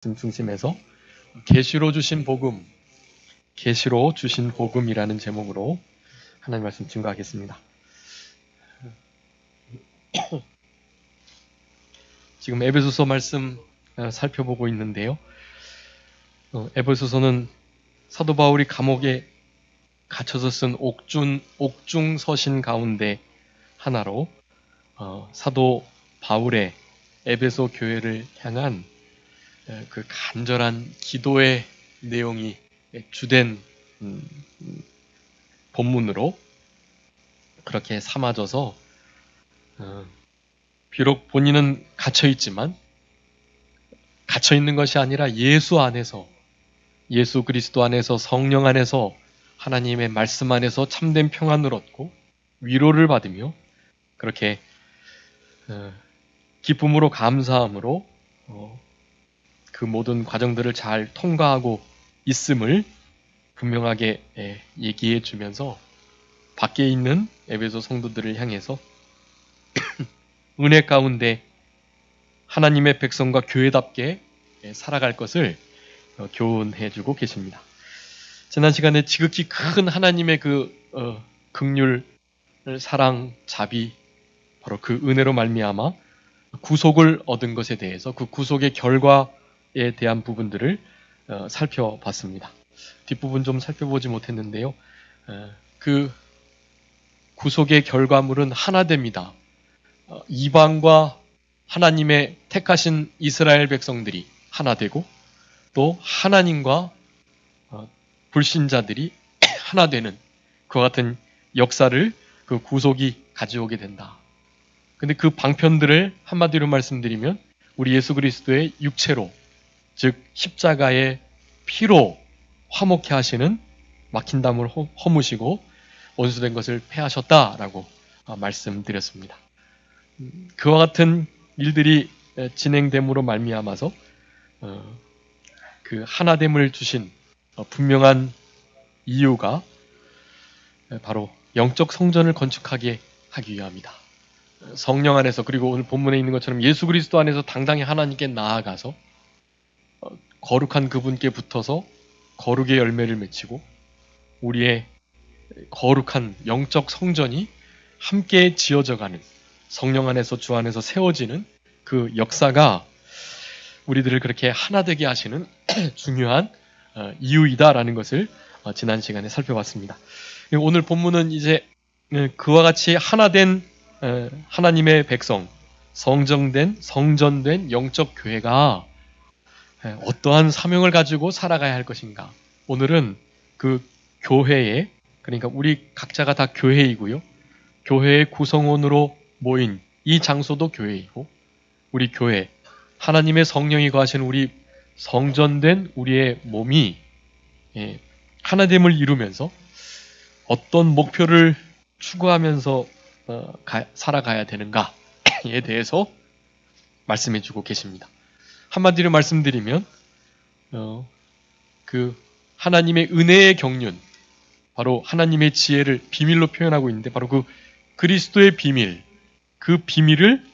중심에서 계시로 주신 복음, 계시로 주신 복음이라는 제목으로 하나님 말씀 증거하겠습니다. 지금 에베소서 말씀 살펴보고 있는데요. 에베소서는 사도 바울이 감옥에 갇혀서 쓴 옥중 서신 가운데 하나로 사도 바울의 에베소 교회를 향한 그 간절한 기도의 내용이 주된 본문으로 그렇게 삼아져서 비록 본인은 갇혀있지만 갇혀있는 것이 아니라 예수 안에서, 예수 그리스도 안에서, 성령 안에서, 하나님의 말씀 안에서 참된 평안을 얻고 위로를 받으며 그렇게 기쁨으로 감사함으로 그 모든 과정들을 잘 통과하고 있음을 분명하게 얘기해 주면서 밖에 있는 에베소 성도들을 향해서 은혜 가운데 하나님의 백성과 교회답게 살아갈 것을 교훈해 주고 계십니다. 지난 시간에 지극히 큰 하나님의 그 긍휼, 사랑, 자비, 바로 그 은혜로 말미암아 구속을 얻은 것에 대해서 그 구속의 결과에 대한 부분들을 살펴봤습니다. 뒷부분 좀 살펴보지 못했는데요. 그 구속의 결과물은 하나됩니다. 이방과 하나님의 택하신 이스라엘 백성들이 하나되고 또 하나님과 불신자들이 하나되는 그와 같은 역사를 그 구속이 가져오게 된다. 근데 그 방편들을 한마디로 말씀드리면 우리 예수 그리스도의 육체로, 즉 십자가의 피로 화목케 하시는 막힌 담을 허무시고 원수된 것을 패하셨다라고 말씀드렸습니다. 그와 같은 일들이 진행됨으로 말미암아서 그 하나됨을 주신 분명한 이유가 바로 영적 성전을 건축하게 하기 위함이다. 성령 안에서, 그리고 오늘 본문에 있는 것처럼 예수 그리스도 안에서 당당히 하나님께 나아가서 거룩한 그분께 붙어서 거룩의 열매를 맺히고 우리의 거룩한 영적 성전이 함께 지어져가는, 성령 안에서 주 안에서 세워지는 그 역사가 우리들을 그렇게 하나 되게 하시는 중요한 이유이다라는 것을 지난 시간에 살펴봤습니다. 오늘 본문은 이제 그와 같이 하나된 하나님의 백성, 성전된 영적 교회가 어떠한 사명을 가지고 살아가야 할 것인가. 오늘은 그 교회에, 그러니까 우리 각자가 다 교회이고요. 교회의 구성원으로 모인 이 장소도 교회이고, 우리 교회, 하나님의 성령이 거하시는 우리 성전된 우리의 몸이 하나됨을 이루면서 어떤 목표를 추구하면서 살아가야 되는가에 대해서 말씀해 주고 계십니다. 한마디로 말씀드리면 그 하나님의 은혜의 경륜, 바로 하나님의 지혜를 비밀로 표현하고 있는데 바로 그 그리스도의 비밀, 그 비밀을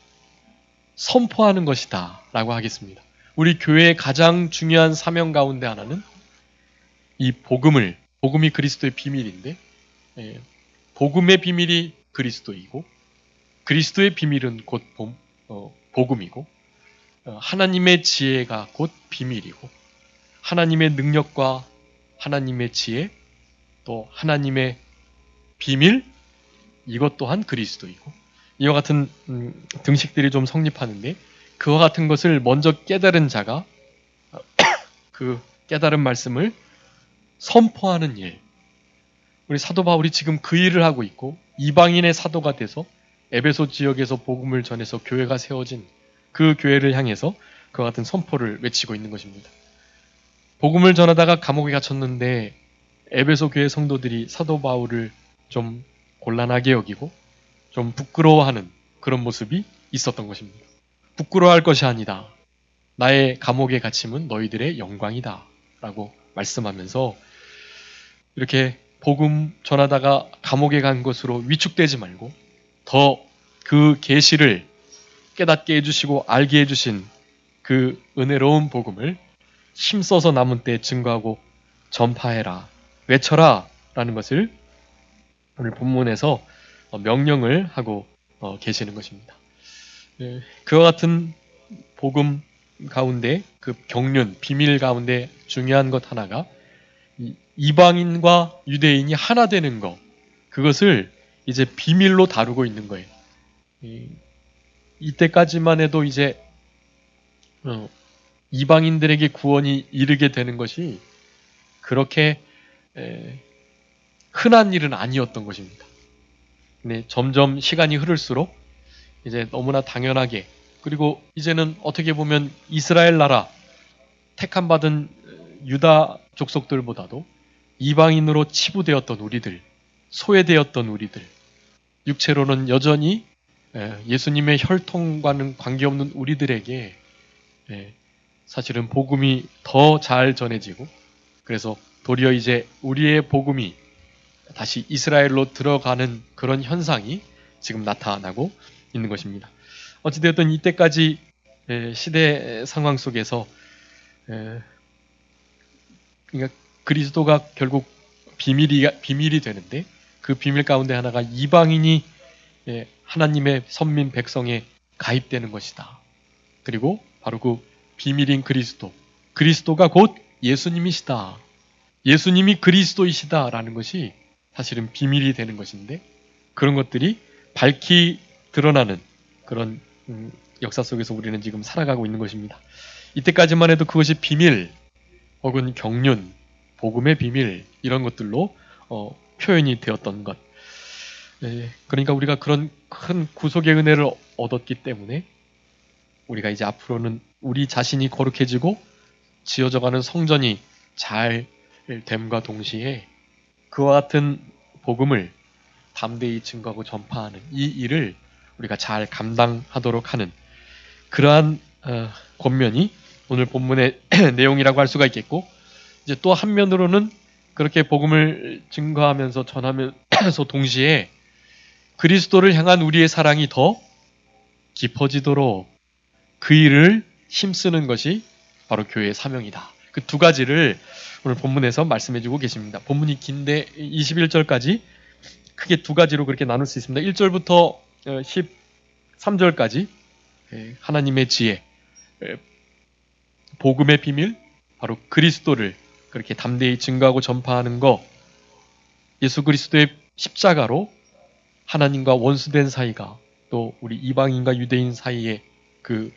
선포하는 것이다 라고 하겠습니다. 우리 교회의 가장 중요한 사명 가운데 하나는 이 복음이 그리스도의 비밀인데 복음의 비밀이 그리스도이고 그리스도의 비밀은 곧 복음이고 하나님의 지혜가 곧 비밀이고 하나님의 능력과 하나님의 지혜 또 하나님의 비밀, 이것 또한 그리스도이고, 이와 같은 등식들이 좀 성립하는데 그와 같은 것을 먼저 깨달은 자가 그 깨달은 말씀을 선포하는 일, 우리 사도 바울이 지금 그 일을 하고 있고 이방인의 사도가 돼서 에베소 지역에서 복음을 전해서 교회가 세워진 그 교회를 향해서 그와 같은 선포를 외치고 있는 것입니다. 복음을 전하다가 감옥에 갇혔는데 에베소 교회 성도들이 사도 바울을 좀 곤란하게 여기고 좀 부끄러워하는 그런 모습이 있었던 것입니다. 부끄러워할 것이 아니다. 나의 감옥에 갇힘은 너희들의 영광이다 라고 말씀하면서 이렇게 복음 전하다가 감옥에 간 것으로 위축되지 말고 더 그 계시를 깨닫게 해주시고 알게 해주신 그 은혜로운 복음을 힘써서 남은 때에 증거하고 전파해라, 외쳐라 라는 것을 오늘 본문에서 명령을 하고 계시는 것입니다. 그와 같은 복음 가운데, 그 경륜, 비밀 가운데 중요한 것 하나가 이방인과 유대인이 하나 되는 것, 그것을 이제 비밀로 다루고 있는 거예요. 이때까지만 해도 이제 이방인들에게 구원이 이르게 되는 것이 그렇게 흔한 일은 아니었던 것입니다. 근데 점점 시간이 흐를수록 이제 너무나 당연하게, 그리고 이제는 어떻게 보면 이스라엘 나라 택함 받은 유다 족속들보다도 이방인으로 치부되었던 우리들, 소외되었던 우리들, 육체로는 여전히 예수님의 혈통과는 관계없는 우리들에게 사실은 복음이 더 잘 전해지고, 그래서 도리어 이제 우리의 복음이 다시 이스라엘로 들어가는 그런 현상이 지금 나타나고 있는 것입니다. 어찌되었든 이때까지 시대 상황 속에서 그러니까 그리스도가 결국 비밀이 되는데, 그 비밀 가운데 하나가 이방인이 하나님의 선민 백성에 가입되는 것이다. 그리고 바로 그 비밀인 그리스도가 곧 예수님이시다. 예수님이 그리스도이시다라는 것이 사실은 비밀이 되는 것인데, 그런 것들이 밝히 드러나는 그런 역사 속에서 우리는 지금 살아가고 있는 것입니다. 이때까지만 해도 그것이 비밀 혹은 경륜, 복음의 비밀, 이런 것들로 표현이 되었던 것. 그러니까 우리가 그런 큰 구속의 은혜를 얻었기 때문에 우리가 이제 앞으로는 우리 자신이 거룩해지고 지어져가는 성전이 잘 됨과 동시에 그와 같은 복음을 담대히 증거하고 전파하는 이 일을 우리가 잘 감당하도록 하는 그러한 권면이 오늘 본문의 내용이라고 할 수가 있겠고, 이제 또 한면으로는 그렇게 복음을 증거하면서 전하면서 동시에 그리스도를 향한 우리의 사랑이 더 깊어지도록 그 일을 힘쓰는 것이 바로 교회의 사명이다. 그 두 가지를 오늘 본문에서 말씀해주고 계십니다. 본문이 긴데 21절까지 크게 두 가지로 그렇게 나눌 수 있습니다. 1절부터 13절까지 하나님의 지혜, 복음의 비밀, 바로 그리스도를 그렇게 담대히 증거하고 전파하는 것, 예수 그리스도의 십자가로 하나님과 원수된 사이가, 또 우리 이방인과 유대인 사이의 그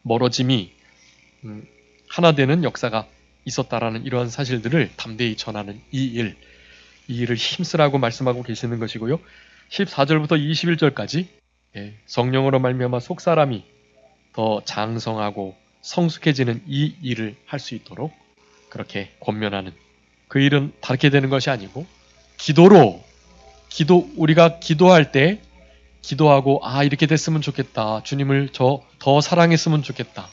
멀어짐이 하나 되는 역사가 있었다라는 이러한 사실들을 담대히 전하는 이 일을 힘쓰라고 말씀하고 계시는 것이고요. 14절부터 21절까지 성령으로 말미암아 속사람이 더 장성하고 성숙해지는 이 일을 할 수 있도록 그렇게 권면하는, 그 일은 다르게 되는 것이 아니고 우리가 기도할 때 기도하고 이렇게 됐으면 좋겠다, 주님을 더 사랑했으면 좋겠다,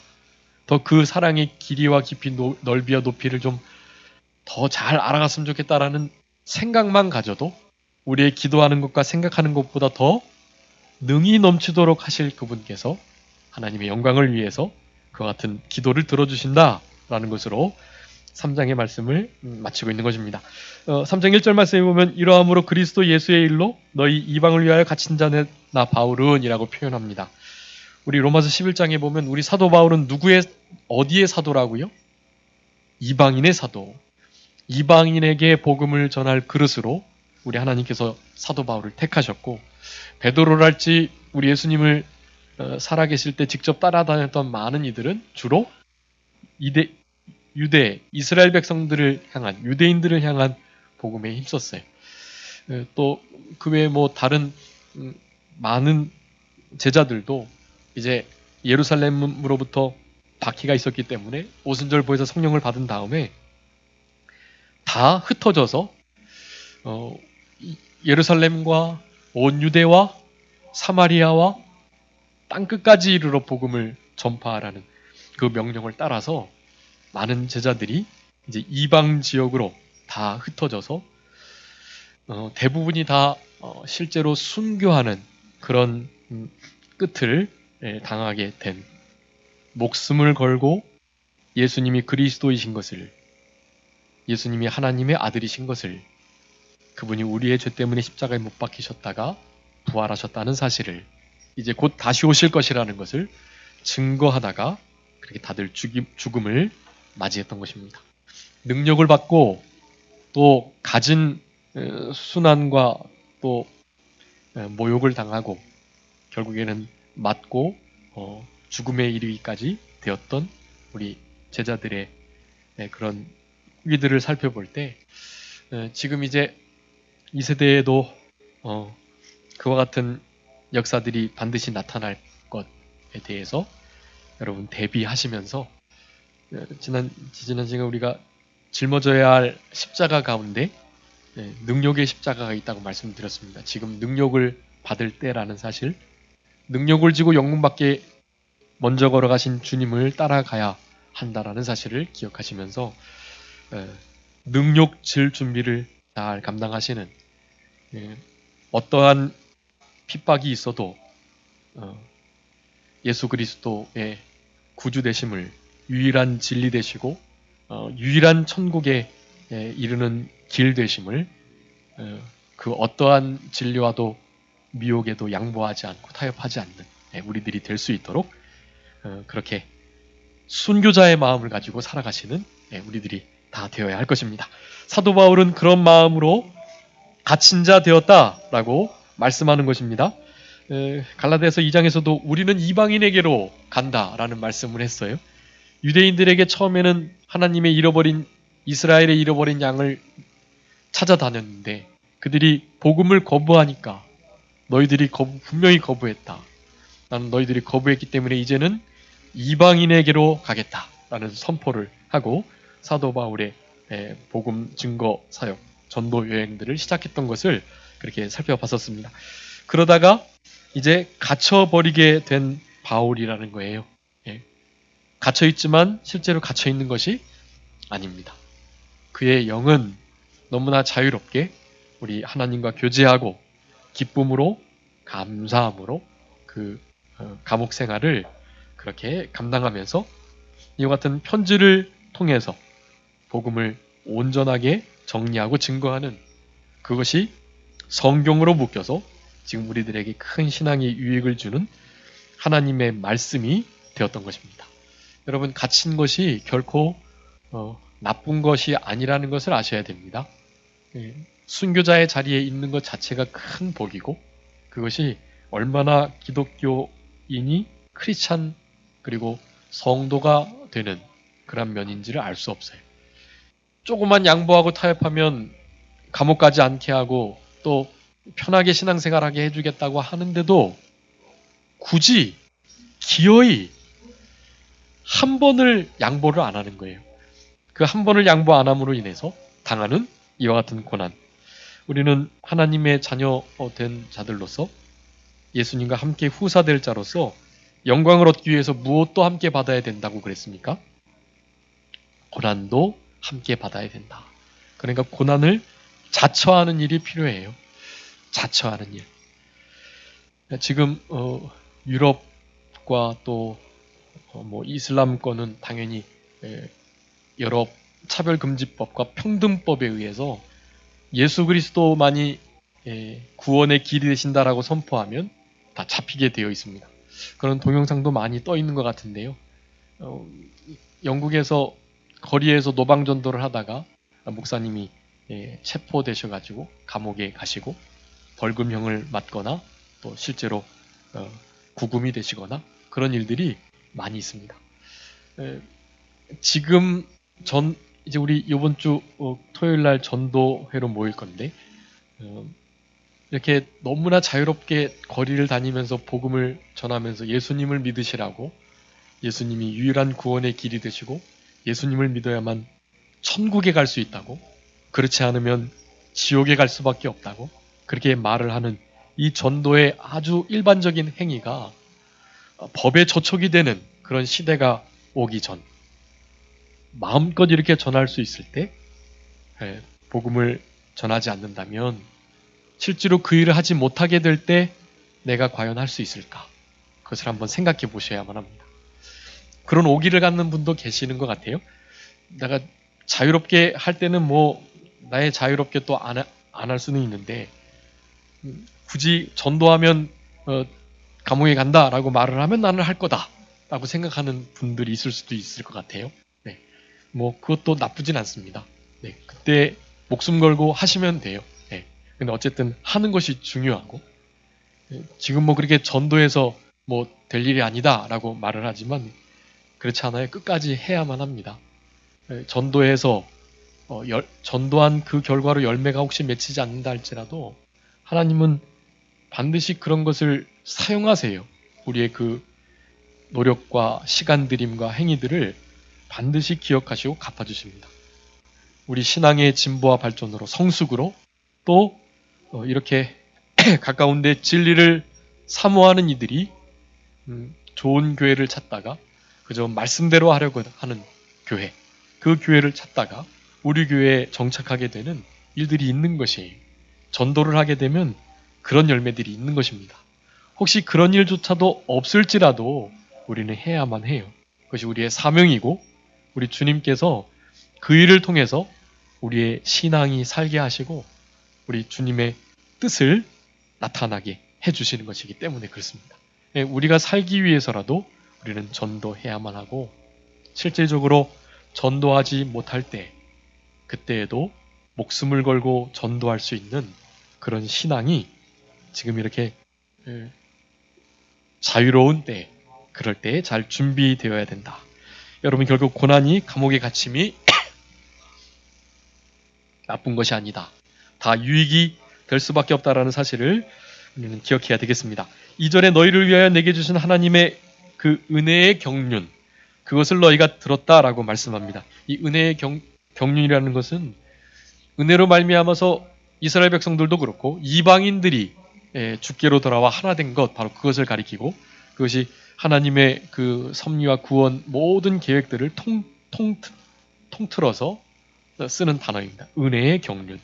더 그 사랑의 길이와 깊이 넓이와 높이를 좀 더 잘 알아갔으면 좋겠다라는 생각만 가져도 우리의 기도하는 것과 생각하는 것보다 더 능히 넘치도록 하실 그분께서 하나님의 영광을 위해서 그와 같은 기도를 들어주신다라는 것으로 3장의 말씀을 마치고 있는 것입니다. 3장 1절 말씀에 보면 이러함으로 그리스도 예수의 일로 너희 이방을 위하여 갇힌 자는 나 바울은 이라고 표현합니다. 우리 로마서 11장에 보면 우리 사도 바울은 어디의 사도라고요? 이방인의 사도. 이방인에게 복음을 전할 그릇으로 우리 하나님께서 사도 바울을 택하셨고, 베드로랄지 우리 예수님을 살아계실 때 직접 따라다녔던 많은 이들은 주로 유대, 이스라엘 백성들을 향한, 유대인들을 향한 복음에 힘썼어요. 또 그 외에 다른 많은 제자들도 이제 예루살렘으로부터 박해가 있었기 때문에 오순절 보에서 성령을 받은 다음에 다 흩어져서 예루살렘과 온 유대와 사마리아와 땅끝까지 이르러 복음을 전파하라는 그 명령을 따라서 많은 제자들이 이제 이방 지역으로 다 흩어져서 대부분이 다 실제로 순교하는 그런 끝을 당하게 된, 목숨을 걸고 예수님이 그리스도이신 것을, 예수님이 하나님의 아들이신 것을, 그분이 우리의 죄 때문에 십자가에 못 박히셨다가 부활하셨다는 사실을, 이제 곧 다시 오실 것이라는 것을 증거하다가 그렇게 다들 죽음을 맞이했던 것입니다. 능력을 받고 또 갖은 순환과 또 모욕을 당하고 결국에는 맞고 죽음에 이르기까지 되었던 우리 제자들의 그런 후기들을 살펴볼 때 지금 이제 이 세대에도 그와 같은 역사들이 반드시 나타날 것에 대해서 여러분 대비하시면서 지난 시간 우리가 짊어져야 할 십자가 가운데 능력의 십자가가 있다고 말씀드렸습니다. 지금 능력을 받을 때라는 사실, 능력을 지고 영문 밖에 먼저 걸어가신 주님을 따라가야 한다라는 사실을 기억하시면서 능력 질 준비를 잘 감당하시는, 어떠한 핍박이 있어도 예수 그리스도의 구주 되심을, 유일한 진리 되시고 유일한 천국에 이르는 길 되심을 그 어떠한 진리와도 미혹에도 양보하지 않고 타협하지 않는 우리들이 될 수 있도록 그렇게 순교자의 마음을 가지고 살아가시는 우리들이 다 되어야 할 것입니다. 사도 바울은 그런 마음으로 갇힌 자 되었다라고 말씀하는 것입니다. 갈라디아서 2장에서도 우리는 이방인에게로 간다라는 말씀을 했어요. 유대인들에게 처음에는 하나님의 잃어버린, 이스라엘의 잃어버린 양을 찾아다녔는데 그들이 복음을 거부하니까 너희들이 분명히 거부했다. 나는 너희들이 거부했기 때문에 이제는 이방인에게로 가겠다라는 선포를 하고 사도 바울의 복음 증거 사역, 전도 여행들을 시작했던 것을 그렇게 살펴봤었습니다. 그러다가 이제 갇혀버리게 된 바울이라는 거예요. 갇혀있지만 실제로 갇혀있는 것이 아닙니다. 그의 영은 너무나 자유롭게 우리 하나님과 교제하고 기쁨으로, 감사함으로 그 감옥 생활을 그렇게 감당하면서 이와 같은 편지를 통해서 복음을 온전하게 정리하고 증거하는, 그것이 성경으로 묶여서 지금 우리들에게 큰 신앙의 유익을 주는 하나님의 말씀이 되었던 것입니다. 여러분, 갇힌 것이 결코 나쁜 것이 아니라는 것을 아셔야 됩니다. 순교자의 자리에 있는 것 자체가 큰 복이고, 그것이 얼마나 기독교인이 크리스찬 그리고 성도가 되는 그런 면인지를 알 수 없어요. 조금만 양보하고 타협하면 감옥 가지 않게 하고 또 편하게 신앙생활하게 해주겠다고 하는데도 굳이 기어이 한 번을 양보를 안 하는 거예요. 그 한 번을 양보 안 함으로 인해서 당하는 이와 같은 고난. 우리는 하나님의 자녀 된 자들로서 예수님과 함께 후사될 자로서 영광을 얻기 위해서 무엇도 함께 받아야 된다고 그랬습니까? 고난도 함께 받아야 된다. 그러니까 고난을 자처하는 일이 필요해요. 자처하는 일. 지금 유럽과 또 이슬람권은 당연히 여러 차별금지법과 평등법에 의해서 예수 그리스도만이 구원의 길이 되신다라고 선포하면 다 잡히게 되어 있습니다. 그런 동영상도 많이 떠 있는 것 같은데요. 영국에서 거리에서 노방전도를 하다가 목사님이 체포되셔가지고 감옥에 가시고 벌금형을 맞거나 또 실제로 구금이 되시거나 그런 일들이 많이 있습니다. 지금 이제 우리 이번 주 토요일 날 전도회로 모일 건데 이렇게 너무나 자유롭게 거리를 다니면서 복음을 전하면서 예수님을 믿으시라고, 예수님이 유일한 구원의 길이 되시고 예수님을 믿어야만 천국에 갈 수 있다고, 그렇지 않으면 지옥에 갈 수밖에 없다고 그렇게 말을 하는 이 전도의 아주 일반적인 행위가 법에 저촉이 되는 그런 시대가 오기 전 마음껏 이렇게 전할 수 있을 때 복음을 전하지 않는다면 실제로 그 일을 하지 못하게 될 때 내가 과연 할 수 있을까? 그것을 한번 생각해 보셔야만 합니다. 그런 오기를 갖는 분도 계시는 것 같아요. 내가 자유롭게 할 때는 뭐 나의 자유롭게 또 안 할 수는 있는데 굳이 전도하면 감옥에 간다라고 말을 하면 나는 할 거다라고 생각하는 분들이 있을 수도 있을 것 같아요. 네, 뭐 그것도 나쁘진 않습니다. 네, 그때 목숨 걸고 하시면 돼요. 네, 근데 어쨌든 하는 것이 중요하고 지금 뭐 그렇게 전도해서 뭐 될 일이 아니다라고 말을 하지만 그렇지 않아요. 끝까지 해야만 합니다. 전도해서 전도한 그 결과로 열매가 혹시 맺히지 않는다 할지라도 하나님은 반드시 그런 것을 사용하세요. 우리의 그 노력과 시간 들임과 행위들을 반드시 기억하시고 갚아주십니다. 우리 신앙의 진보와 발전으로 성숙으로 또 이렇게 가까운데 진리를 사모하는 이들이 좋은 교회를 찾다가 그저 말씀대로 하려고 하는 교회, 그 교회를 찾다가 우리 교회에 정착하게 되는 일들이 있는 것이에요. 전도를 하게 되면 그런 열매들이 있는 것입니다. 혹시 그런 일조차도 없을지라도 우리는 해야만 해요. 그것이 우리의 사명이고 우리 주님께서 그 일을 통해서 우리의 신앙이 살게 하시고 우리 주님의 뜻을 나타나게 해주시는 것이기 때문에 그렇습니다. 우리가 살기 위해서라도 우리는 전도해야만 하고 실질적으로 전도하지 못할 때 그때에도 목숨을 걸고 전도할 수 있는 그런 신앙이 지금 이렇게 자유로운 때 그럴 때 잘 준비되어야 된다. 여러분 결국 고난이 감옥의 갇힘이 나쁜 것이 아니다. 다 유익이 될 수밖에 없다라는 사실을 우리는 기억해야 되겠습니다. 2절에 너희를 위하여 내게 주신 하나님의 그 은혜의 경륜 그것을 너희가 들었다라고 말씀합니다. 이 은혜의 경륜이라는 것은 은혜로 말미암아서 이스라엘 백성들도 그렇고 이방인들이 주께로 돌아와 하나 된 것 바로 그것을 가리키고 그것이 하나님의 그 섭리와 구원 모든 계획들을 통틀어서 쓰는 단어입니다. 은혜의 경륜.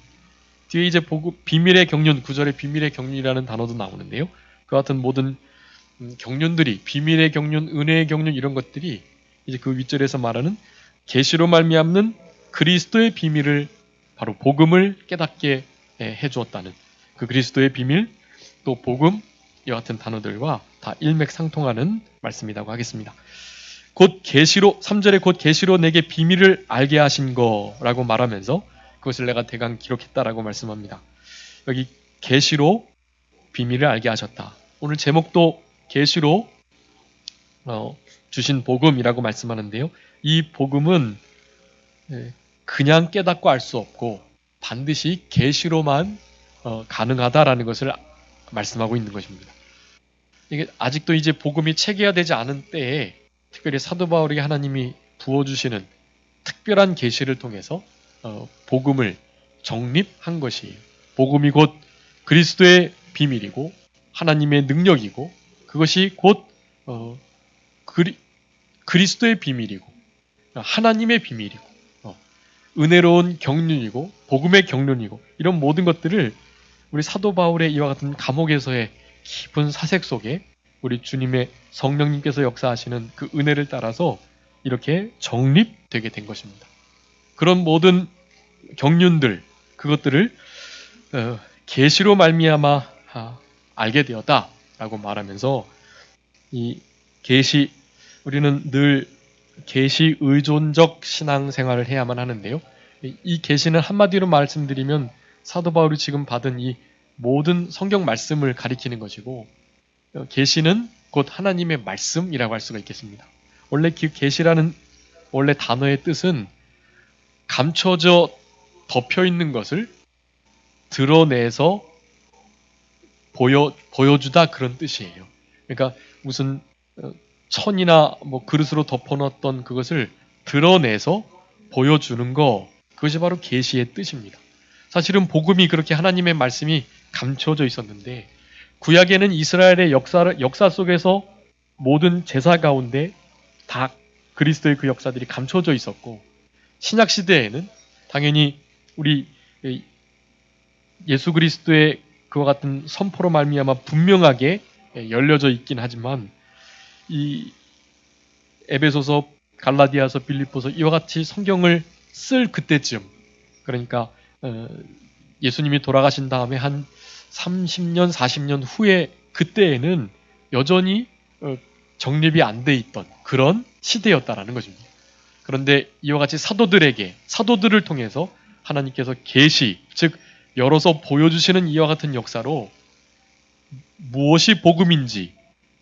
뒤에 이제 비밀의 경륜, 9절에 비밀의 경륜이라는 단어도 나오는데요. 그 같은 모든 경륜들이 비밀의 경륜, 은혜의 경륜 이런 것들이 이제 그 윗절에서 말하는 계시로 말미암는 그리스도의 비밀을 바로 복음을 깨닫게 해주었다는 그 그리스도의 비밀 또 복음 이와 같은 단어들과 다 일맥상통하는 말씀이라고 하겠습니다. 곧 계시로 3절에 곧 계시로 내게 비밀을 알게 하신 거라고 말하면서 그것을 내가 대강 기록했다라고 말씀합니다. 여기 계시로 비밀을 알게 하셨다. 오늘 제목도 계시로 주신 복음이라고 말씀하는데요. 이 복음은 그냥 깨닫고 알 수 없고 반드시 계시로만 가능하다라는 것을 말씀하고 있는 것입니다. 이게 아직도 이제 복음이 체계화되지 않은 때에 특별히 사도 바울에게 하나님이 부어주시는 특별한 계시를 통해서 복음을 정립한 것이에요. 복음이 곧 그리스도의 비밀이고 하나님의 능력이고 그것이 곧 그리스도의 비밀이고 하나님의 비밀이고 은혜로운 경륜이고 복음의 경륜이고 이런 모든 것들을 우리 사도 바울의 이와 같은 감옥에서의 깊은 사색 속에 우리 주님의 성령님께서 역사하시는 그 은혜를 따라서 이렇게 정립되게 된 것입니다. 그런 모든 경륜들 그것들을 계시로 말미암아 알게 되었다라고 말하면서 이 계시 우리는 늘 계시 의존적 신앙생활을 해야만 하는데요. 이 계시는 한마디로 말씀드리면 사도 바울이 지금 받은 이 모든 성경 말씀을 가리키는 것이고 계시는 곧 하나님의 말씀이라고 할 수가 있겠습니다. 원래 계시라는 원래 단어의 뜻은 감춰져 덮여 있는 것을 드러내서 보여주다 그런 뜻이에요. 그러니까 무슨 천이나 뭐 그릇으로 덮어놓았던 그것을 드러내서 보여주는 거 그것이 바로 계시의 뜻입니다. 사실은 복음이 그렇게 하나님의 말씀이 감춰져 있었는데 구약에는 이스라엘의 역사 속에서 모든 제사 가운데 다 그리스도의 그 역사들이 감춰져 있었고 신약 시대에는 당연히 우리 예수 그리스도의 그와 같은 선포로 말미암아 분명하게 열려져 있긴 하지만 이 에베소서, 갈라디아서, 빌립보서 이와 같이 성경을 쓸 그때쯤, 그러니까 예수님이 돌아가신 다음에 한 30년, 40년 후에 그때에는 여전히 정립이 안 돼 있던 그런 시대였다라는 것입니다. 그런데 이와 같이 사도들을 통해서 하나님께서 계시, 즉 열어서 보여주시는 이와 같은 역사로 무엇이 복음인지,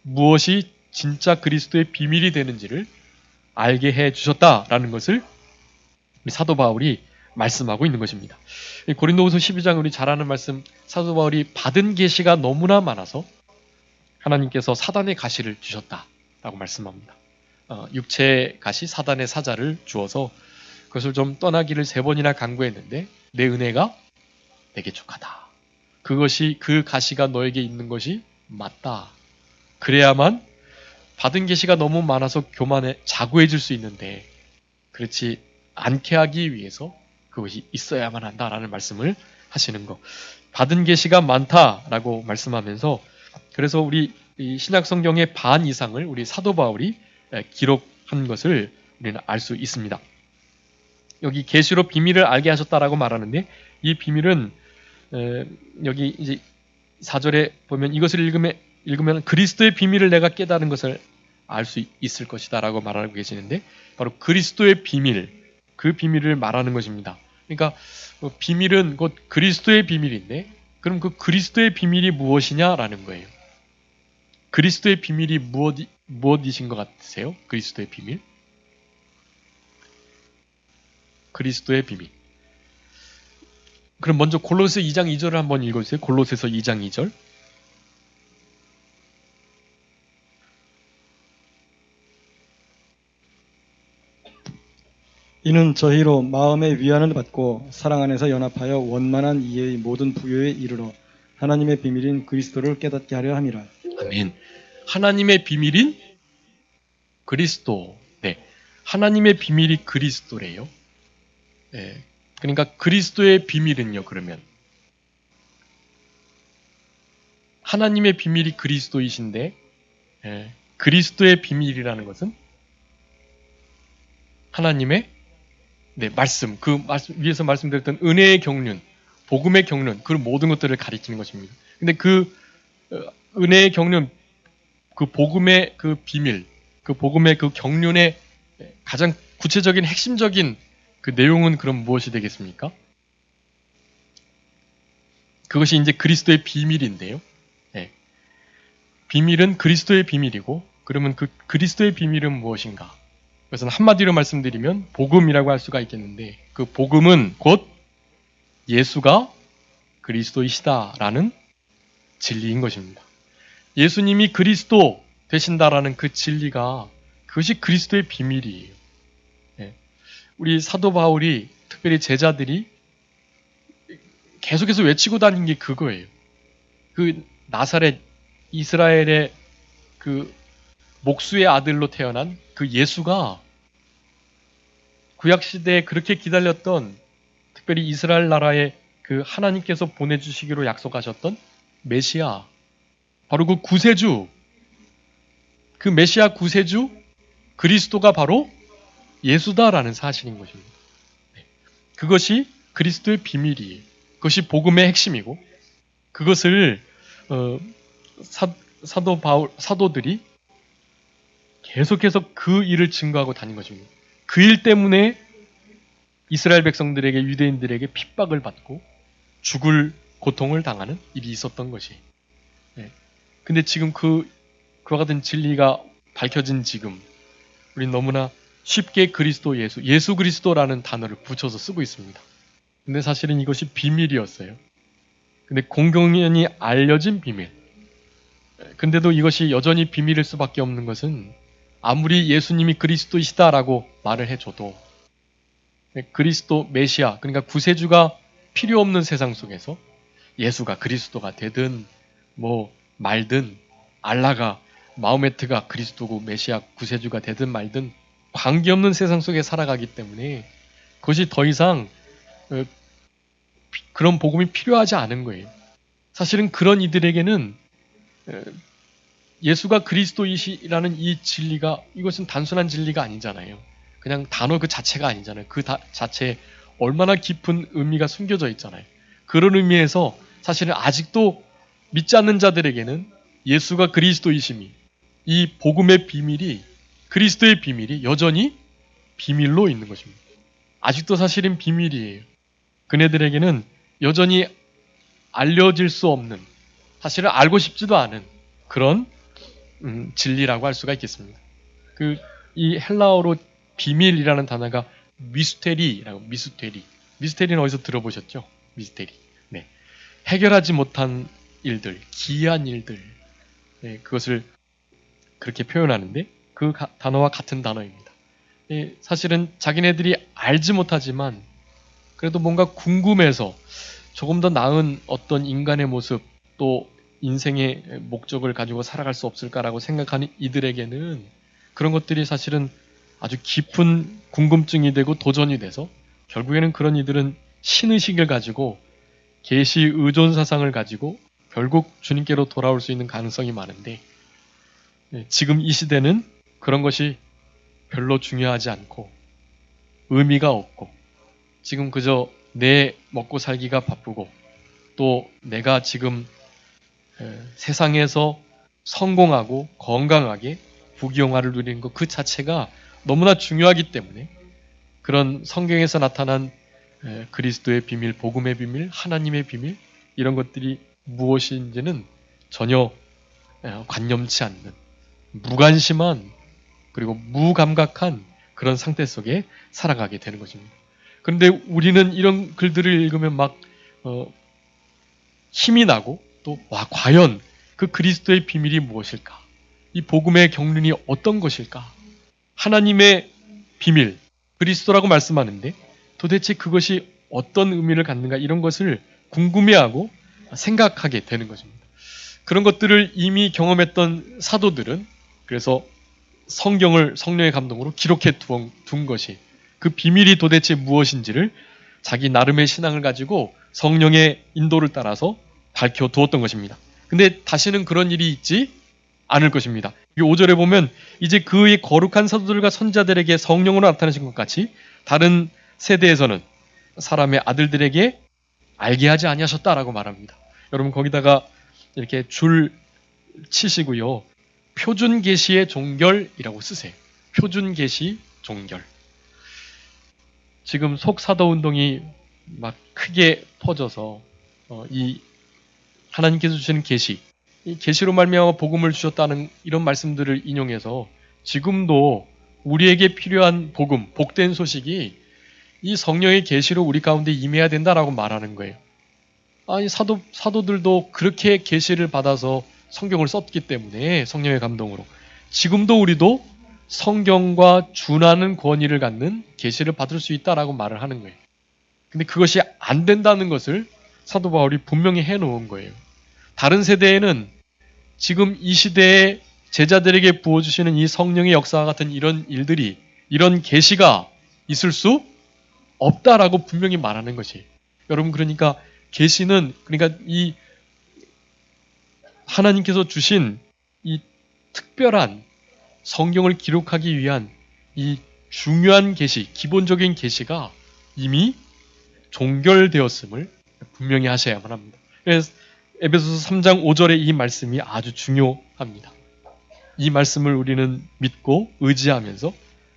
무엇이 진짜 그리스도의 비밀이 되는지를 알게 해 주셨다라는 것을 사도 바울이 말씀하고 있는 것입니다. 고린도후서 12장 우리 잘 아는 말씀, 사도 바울이 받은 계시가 너무나 많아서 하나님께서 사단의 가시를 주셨다라고 말씀합니다. 육체의 가시, 사단의 사자를 주어서 그것을 좀 떠나기를 3번이나 간구했는데 내 은혜가 내게 족하다. 그것이, 그 가시가 너에게 있는 것이 맞다. 그래야만 받은 계시가 너무 많아서 교만에 자고해질 수 있는데 그렇지 않게 하기 위해서 그것이 있어야만 한다라는 말씀을 하시는 것. 받은 계시가 많다라고 말씀하면서 그래서 우리 이 신약 성경의 반 이상을 우리 사도 바울이 기록한 것을 우리는 알 수 있습니다. 여기 계시로 비밀을 알게 하셨다라고 말하는데 이 비밀은 여기 이제 4절에 보면 이것을 읽으면 그리스도의 비밀을 내가 깨달은 것을 알 수 있을 것이다라고 말하고 계시는데 바로 그리스도의 비밀, 그 비밀을 말하는 것입니다. 그러니까 비밀은 곧 그리스도의 비밀인데 그럼 그 그리스도의 비밀이 무엇이냐라는 거예요. 그리스도의 비밀이 무엇이신 것 같으세요? 그리스도의 비밀? 그리스도의 비밀. 그럼 먼저 골로새 2장 2절을 한번 읽어주세요. 골로새서 2장 2절. 이는 저희로 마음의 위안을 받고 사랑 안에서 연합하여 원만한 이해의 모든 부요에 이르러 하나님의 비밀인 그리스도를 깨닫게 하려 함이라. 아멘. 하나님의 비밀인 그리스도. 네. 하나님의 비밀이 그리스도래요. 네. 그러니까 그리스도의 비밀은요, 그러면. 하나님의 비밀이 그리스도이신데, 그리스도의 비밀이라는 것은 하나님의 말씀, 그 말씀, 위에서 말씀드렸던 은혜의 경륜, 복음의 경륜, 그 모든 것들을 가리키는 것입니다. 근데 그 은혜의 경륜, 그 복음의 그 비밀, 그 복음의 그 경륜의 가장 구체적인 핵심적인 그 내용은 그럼 무엇이 되겠습니까? 그것이 이제 그리스도의 비밀인데요. 비밀은 그리스도의 비밀이고, 그러면 그 그리스도의 비밀은 무엇인가? 그것은 한마디로 말씀드리면 복음이라고 할 수가 있겠는데 그 복음은 곧 예수가 그리스도이시다라는 진리인 것입니다. 예수님이 그리스도 되신다라는 그 진리가 그것이 그리스도의 비밀이에요. 우리 사도 바울이 특별히 제자들이 계속해서 외치고 다닌 게 그거예요. 그 나사렛 이스라엘의 그 목수의 아들로 태어난 그 예수가 구약시대에 그렇게 기다렸던 특별히 이스라엘 나라에 그 하나님께서 보내주시기로 약속하셨던 메시아, 바로 그 구세주, 그 메시아 구세주 그리스도가 바로 예수다라는 사실인 것입니다. 그것이 그리스도의 비밀이에요. 그것이 복음의 핵심이고 그것을 사도들이 계속해서 그 일을 증거하고 다닌 것입니다. 그 일 때문에 이스라엘 백성들에게, 유대인들에게 핍박을 받고 죽을 고통을 당하는 일이 있었던 것이. 근데 지금 그와 같은 진리가 밝혀진 지금 우린 너무나 쉽게 그리스도 예수 그리스도라는 단어를 붙여서 쓰고 있습니다. 근데 사실은 이것이 비밀이었어요. 근데 공공연히 알려진 비밀. 근데도 이것이 여전히 비밀일 수밖에 없는 것은 아무리 예수님이 그리스도이시다라고 말을 해줘도 그리스도 메시아, 그러니까 구세주가 필요 없는 세상 속에서 예수가 그리스도가 되든 뭐 말든 알라가 마호메트가 그리스도고 메시아 구세주가 되든 말든 관계없는 세상 속에 살아가기 때문에 그것이 더 이상 그런 복음이 필요하지 않은 거예요. 사실은 그런 이들에게는 예수가 그리스도이시라는 이 진리가, 이것은 단순한 진리가 아니잖아요. 그냥 단어 그 자체가 아니잖아요. 그 자체에 얼마나 깊은 의미가 숨겨져 있잖아요. 그런 의미에서 사실은 아직도 믿지 않는 자들에게는 예수가 그리스도이심이, 이 복음의 비밀이, 그리스도의 비밀이 여전히 비밀로 있는 것입니다. 아직도 사실은 비밀이에요. 그네들에게는 여전히 알려질 수 없는, 사실은 알고 싶지도 않은 그런 진리라고 할 수가 있겠습니다. 이 헬라어로 비밀이라는 단어가 미스테리라고, 미스테리는 어디서 들어보셨죠? 미스테리. 네. 해결하지 못한 일들, 기이한 일들, 네, 그것을 그렇게 표현하는데 그 단어와 같은 단어입니다. 네, 사실은 자기네들이 알지 못하지만 그래도 뭔가 궁금해서 조금 더 나은 어떤 인간의 모습, 또 인생의 목적을 가지고 살아갈 수 없을까라고 생각하는 이들에게는 그런 것들이 사실은 아주 깊은 궁금증이 되고 도전이 돼서 결국에는 그런 이들은 신의식을 가지고 계시 의존 사상을 가지고 결국 주님께로 돌아올 수 있는 가능성이 많은데, 지금 이 시대는 그런 것이 별로 중요하지 않고 의미가 없고 지금 그저 내 먹고 살기가 바쁘고 또 내가 지금 세상에서 성공하고 건강하게 부귀영화를 누리는 것 그 자체가 너무나 중요하기 때문에 그런 성경에서 나타난 그리스도의 비밀, 복음의 비밀, 하나님의 비밀, 이런 것들이 무엇인지는 전혀 관념치 않는 무관심한 그리고 무감각한 그런 상태 속에 살아가게 되는 것입니다. 그런데 우리는 이런 글들을 읽으면 막 힘이 나고 또 과연 그 그리스도의 비밀이 무엇일까? 이 복음의 경륜이 어떤 것일까? 하나님의 비밀, 그리스도라고 말씀하는데 도대체 그것이 어떤 의미를 갖는가, 이런 것을 궁금해하고 생각하게 되는 것입니다. 그런 것들을 이미 경험했던 사도들은 그래서 성경을 성령의 감동으로 기록해 둔 것이, 그 비밀이 도대체 무엇인지를 자기 나름의 신앙을 가지고 성령의 인도를 따라서 밝혀두었던 것입니다. 근데 다시는 그런 일이 있지 않을 것입니다. 5절에 보면 이제 그의 거룩한 사도들과 선자들에게 성령으로 나타나신 것 같이 다른 세대에서는 사람의 아들들에게 알게 하지 아니하셨다라고 말합니다. 여러분 거기다가 이렇게 줄 치시고요. 표준 계시의 종결이라고 쓰세요. 표준 계시 종결. 지금 속사도 운동이 막 크게 퍼져서 이 하나님께서 주시는 계시, 이 계시로 말미암아 복음을 주셨다는 이런 말씀들을 인용해서 지금도 우리에게 필요한 복음, 복된 소식이 이 성령의 계시로 우리 가운데 임해야 된다라고 말하는 거예요. 아니 사도들도 그렇게 계시를 받아서 성경을 썼기 때문에 성령의 감동으로 지금도 우리도 성경과 준하는 권위를 갖는 계시를 받을 수 있다라고 말을 하는 거예요. 근데 그것이 안 된다는 것을 사도 바울이 분명히 해놓은 거예요. 다른 세대에는 지금 이 시대에 제자들에게 부어주시는 이 성령의 역사와 같은 이런 일들이, 이런 계시가 있을 수 없다라고 분명히 말하는 것이. 여러분 그러니까 계시는, 그러니까 이 하나님께서 주신 이 특별한 성경을 기록하기 위한 이 중요한 계시, 기본적인 계시가 이미 종결되었음을 분명히 하셔야만 합니다. 그래서 에베소서 3장 5절의 이 말씀이 아주 중요합니다. 이 말씀을 우리는 믿고 의지하면서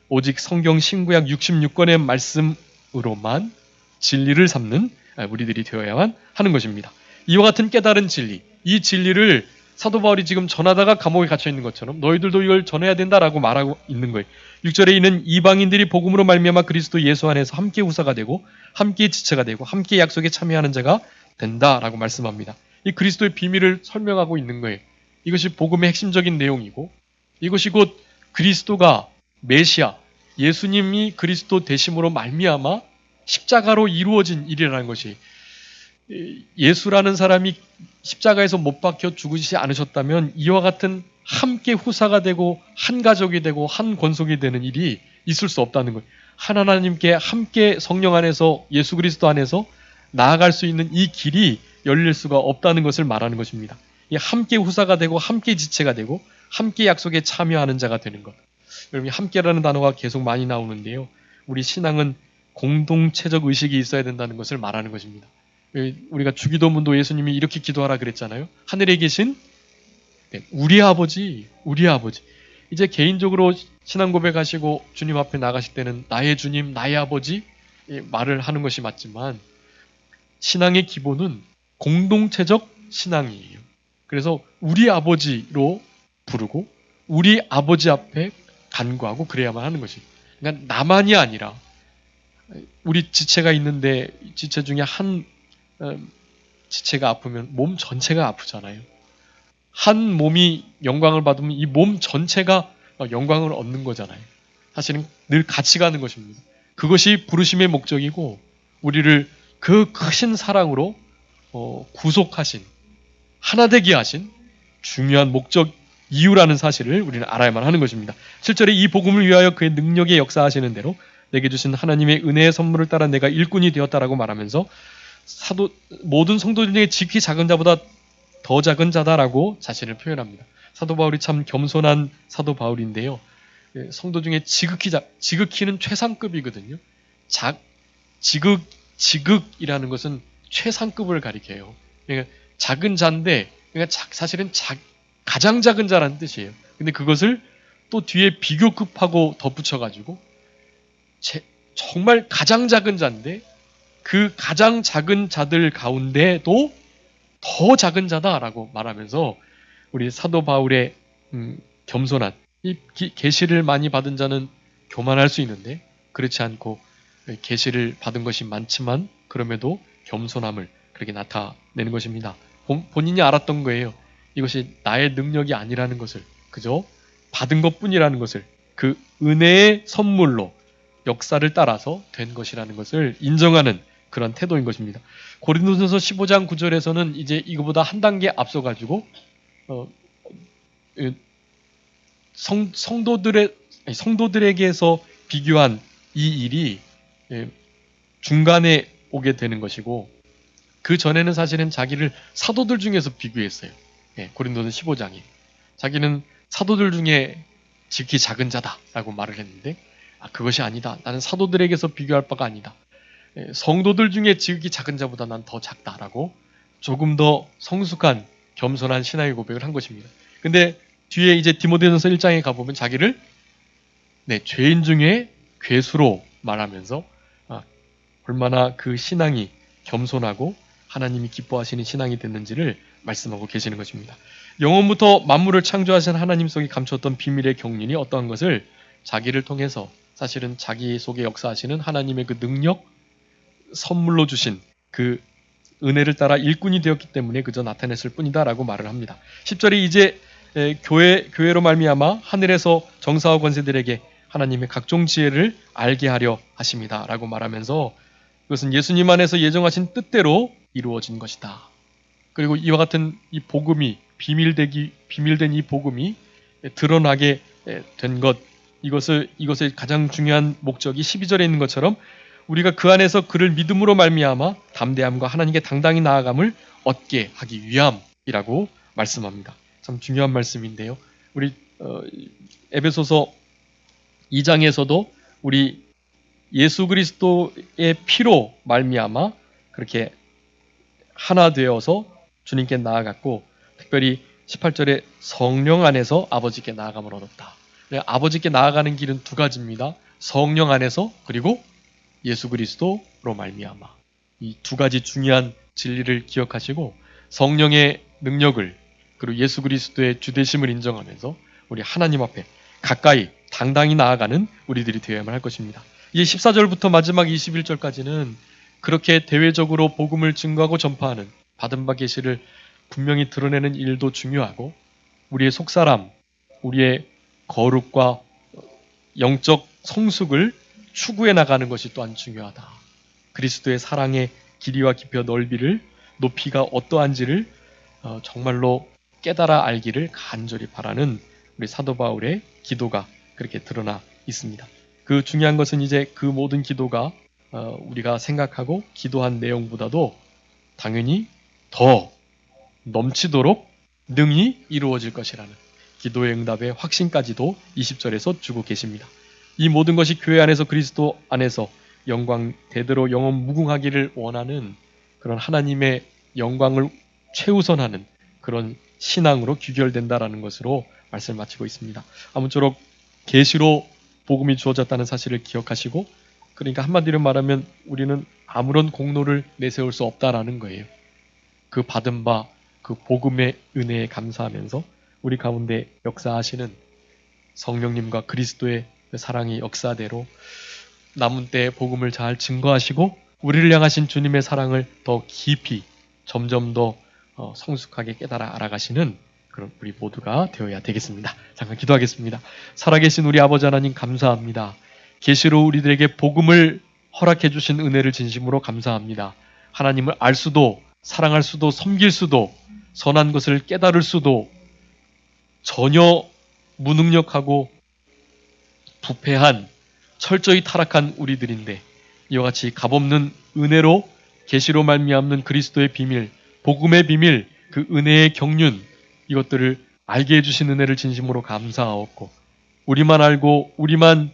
오직 성경 신구약 66권의 말씀으로만 진리를 삼는 우리들이 되어야만 하는 것입니다. 이와 같은 깨달은 진리, 이 진리를 사도 바울이 지금 전하다가 감옥에 갇혀 있는 것처럼 너희들도 이걸 전해야 된다라고 말하고 있는 거예요. 6절에 있는 이방인들이 복음으로 말미암아 그리스도 예수 안에서 함께 후사가 되고 함께 지체가 되고 함께 약속에 참여하는 자가 된다라고 말씀합니다. 이 그리스도의 비밀을 설명하고 있는 거예요. 이것이 복음의 핵심적인 내용이고 이것이 곧 그리스도가 메시아, 예수님이 그리스도 되심으로 말미암아 십자가로 이루어진 일이라는 것이, 예수라는 사람이 십자가에서 못 박혀 죽으시지 않으셨다면 이와 같은 함께 후사가 되고 한 가족이 되고 한 권속이 되는 일이 있을 수 없다는 거예요. 하나님께 함께 성령 안에서 예수 그리스도 안에서 나아갈 수 있는 이 길이 열릴 수가 없다는 것을 말하는 것입니다. 함께 후사가 되고 함께 지체가 되고 함께 약속에 참여하는 자가 되는 것. 여러분, 함께라는 단어가 계속 많이 나오는데요. 우리 신앙은 공동체적 의식이 있어야 된다는 것을 말하는 것입니다. 우리가 주기도문도 예수님이 이렇게 기도하라 그랬잖아요. 하늘에 계신 우리 아버지, 우리 아버지. 이제 개인적으로 신앙 고백하시고 주님 앞에 나가실 때는 나의 주님, 나의 아버지 말을 하는 것이 맞지만 신앙의 기본은 공동체적 신앙이에요. 그래서 우리 아버지로 부르고 우리 아버지 앞에 간구하고 그래야만 하는 것입니다. 그러니까 나만이 아니라 우리 지체가 있는데 지체 중에 한 지체가 아프면 몸 전체가 아프잖아요. 한 몸이 영광을 받으면 이 몸 전체가 영광을 얻는 거잖아요. 사실은 늘 같이 가는 것입니다. 그것이 부르심의 목적이고 우리를 그 크신 사랑으로 구속하신 하나 되게 하신 중요한 목적 이유라는 사실을 우리는 알아야만 하는 것입니다. 7절에 이 복음을 위하여 그의 능력에 역사하시는 대로 내게 주신 하나님의 은혜의 선물을 따라 내가 일꾼이 되었다라고 말하면서 모든 성도들 중에 지극히 작은 자보다 더 작은 자다라고 자신을 표현합니다. 사도 바울이 참 겸손한 사도 바울인데요. 성도 중에 지극히는 최상급이거든요. 지극이라는 것은 최상급을 가리켜요. 그러니까 작은 자인데, 그러니까 사실은 가장 작은 자라는 뜻이에요. 근데 그것을 또 뒤에 비교급하고 덧붙여가지고 정말 가장 작은 자인데 그 가장 작은 자들 가운데도 더 작은 자다라고 말하면서 우리 사도 바울의 겸손한 이 계시를 많이 받은 자는 교만할 수 있는데 그렇지 않고 계시를 받은 것이 많지만 그럼에도 겸손함을 그렇게 나타내는 것입니다. 본인이 알았던 거예요. 이것이 나의 능력이 아니라는 것을, 그저 받은 것뿐이라는 것을, 그 은혜의 선물로 역사를 따라서 된 것이라는 것을 인정하는 그런 태도인 것입니다. 고린도전서 15장 9절에서는 이제 이거보다 한 단계 앞서가지고 성도들에게서 비교한 이 일이 중간에 오게 되는 것이고 그 전에는 사실은 자기를 사도들 중에서 비교했어요. 고린도전 15장에 자기는 사도들 중에 지극히 작은 자다라고 말을 했는데 그것이 아니다. 나는 사도들에게서 비교할 바가 아니다. 성도들 중에 지극히 작은 자보다 난 더 작다라고 조금 더 성숙한 겸손한 신앙의 고백을 한 것입니다. 근데 뒤에 이제 디모데전서 1장에 가보면 자기를 죄인 중에 괴수로 말하면서 얼마나 그 신앙이 겸손하고 하나님이 기뻐하시는 신앙이 됐는지를 말씀하고 계시는 것입니다. 영원부터 만물을 창조하신 하나님 속에 감췄던 비밀의 경륜이 어떠한 것을 자기를 통해서 사실은 자기 속에 역사하시는 하나님의 그 능력, 선물로 주신 그 은혜를 따라 일꾼이 되었기 때문에 그저 나타냈을 뿐이다라고 말을 합니다. 10절에 이제 교회로 말미암아 하늘에서 정사와 권세들에게 하나님의 각종 지혜를 알게 하려 하십니다라고 말하면서 그것은 예수님 안에서 예정하신 뜻대로 이루어진 것이다. 그리고 이와 같은 이 복음이 비밀된 이 복음이 드러나게 된 것, 이것의 가장 중요한 목적이 12절에 있는 것처럼 우리가 그 안에서 그를 믿음으로 말미암아 담대함과 하나님께 당당히 나아감을 얻게 하기 위함이라고 말씀합니다. 참 중요한 말씀인데요. 우리 에베소서 2장에서도 우리 예수 그리스도의 피로 말미암아 그렇게 하나 되어서 주님께 나아갔고 특별히 18절에 성령 안에서 아버지께 나아감을 얻었다. 아버지께 나아가는 길은 두 가지입니다. 성령 안에서 그리고 예수 그리스도로 말미암아 이 두 가지 중요한 진리를 기억하시고 성령의 능력을 그리고 예수 그리스도의 주되심을 인정하면서 우리 하나님 앞에 가까이 당당히 나아가는 우리들이 되어야만 할 것입니다. 이 14절부터 마지막 21절까지는 그렇게 대외적으로 복음을 증거하고 전파하는 받은 바 계시를 분명히 드러내는 일도 중요하고 우리의 속사람, 우리의 거룩과 영적 성숙을 추구해 나가는 것이 또한 중요하다. 그리스도의 사랑의 길이와 깊이와 넓이를 높이가 어떠한지를 정말로 깨달아 알기를 간절히 바라는 우리 사도 바울의 기도가 그렇게 드러나 있습니다. 그 중요한 것은 이제 그 모든 기도가 우리가 생각하고 기도한 내용보다도 당연히 더 넘치도록 능히 이루어질 것이라는 기도의 응답의 확신까지도 20절에서 주고 계십니다. 이 모든 것이 교회 안에서 그리스도 안에서 영광 대대로 영원 무궁하기를 원하는 그런 하나님의 영광을 최우선하는 그런 신앙으로 귀결된다라는 것으로 말씀을 마치고 있습니다. 아무쪼록 계시로 복음이 주어졌다는 사실을 기억하시고, 그러니까 한마디로 말하면 우리는 아무런 공로를 내세울 수 없다라는 거예요. 그 받은 바 그 복음의 은혜에 감사하면서 우리 가운데 역사하시는 성령님과 그리스도의 그 사랑의 역사대로 남은 때에 복음을 잘 증거하시고 우리를 향하신 주님의 사랑을 더 깊이 점점 더 성숙하게 깨달아 알아가시는 그런 우리 모두가 되어야 되겠습니다. 잠깐 기도하겠습니다. 살아계신 우리 아버지 하나님 감사합니다. 계시로 우리들에게 복음을 허락해 주신 은혜를 진심으로 감사합니다. 하나님을 알 수도 사랑할 수도 섬길 수도 선한 것을 깨달을 수도 전혀 무능력하고 부패한 철저히 타락한 우리들인데, 이와 같이 값없는 은혜로 계시로 말미암는 그리스도의 비밀, 복음의 비밀, 그 은혜의 경륜, 이것들을 알게 해주신 은혜를 진심으로 감사하옵고, 우리만 알고 우리만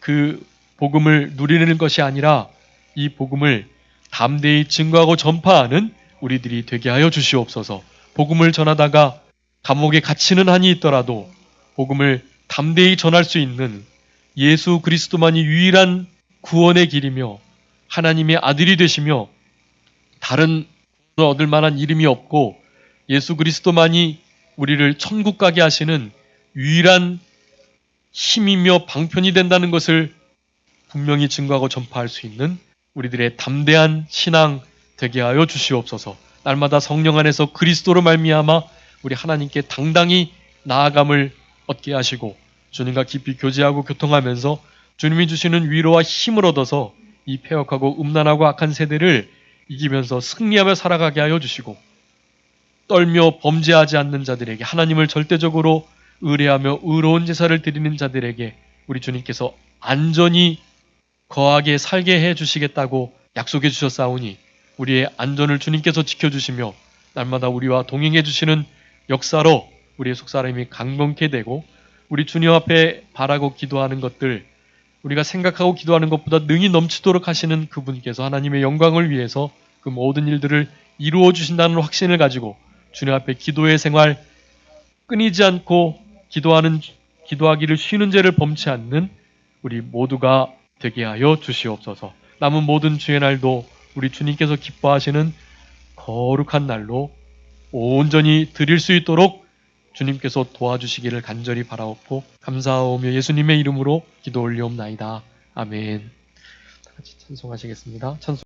그 복음을 누리는 것이 아니라 이 복음을 담대히 증거하고 전파하는 우리들이 되게 하여 주시옵소서. 복음을 전하다가 감옥에 갇히는 한이 있더라도 복음을 담대히 전할 수 있는 예수 그리스도만이 유일한 구원의 길이며 하나님의 아들이 되시며 다른 얻을 만한 이름이 없고 예수 그리스도만이 우리를 천국 가게 하시는 유일한 힘이며 방편이 된다는 것을 분명히 증거하고 전파할 수 있는 우리들의 담대한 신앙 되게 하여 주시옵소서. 날마다 성령 안에서 그리스도로 말미암아 우리 하나님께 당당히 나아감을 얻게 하시고 주님과 깊이 교제하고 교통하면서 주님이 주시는 위로와 힘을 얻어서 이 패역하고 음란하고 악한 세대를 이기면서 승리하며 살아가게 하여 주시고, 떨며 범죄하지 않는 자들에게, 하나님을 절대적으로 의뢰하며 의로운 제사를 드리는 자들에게 우리 주님께서 안전히 거하게 살게 해 주시겠다고 약속해 주셨사오니 우리의 안전을 주님께서 지켜주시며 날마다 우리와 동행해 주시는 역사로 우리의 속사람이 강건케 되고, 우리 주님 앞에 바라고 기도하는 것들, 우리가 생각하고 기도하는 것보다 능히 넘치도록 하시는 그분께서 하나님의 영광을 위해서 그 모든 일들을 이루어 주신다는 확신을 가지고 주님 앞에 기도의 생활, 끊이지 않고 기도하기를 쉬는 죄를 범치 않는 우리 모두가 되게 하여 주시옵소서. 남은 모든 주의 날도 우리 주님께서 기뻐하시는 거룩한 날로 온전히 드릴 수 있도록 주님께서 도와주시기를 간절히 바라옵고 감사하오며 예수님의 이름으로 기도 올리옵나이다. 아멘. 다 같이 찬송하시겠습니다. 찬송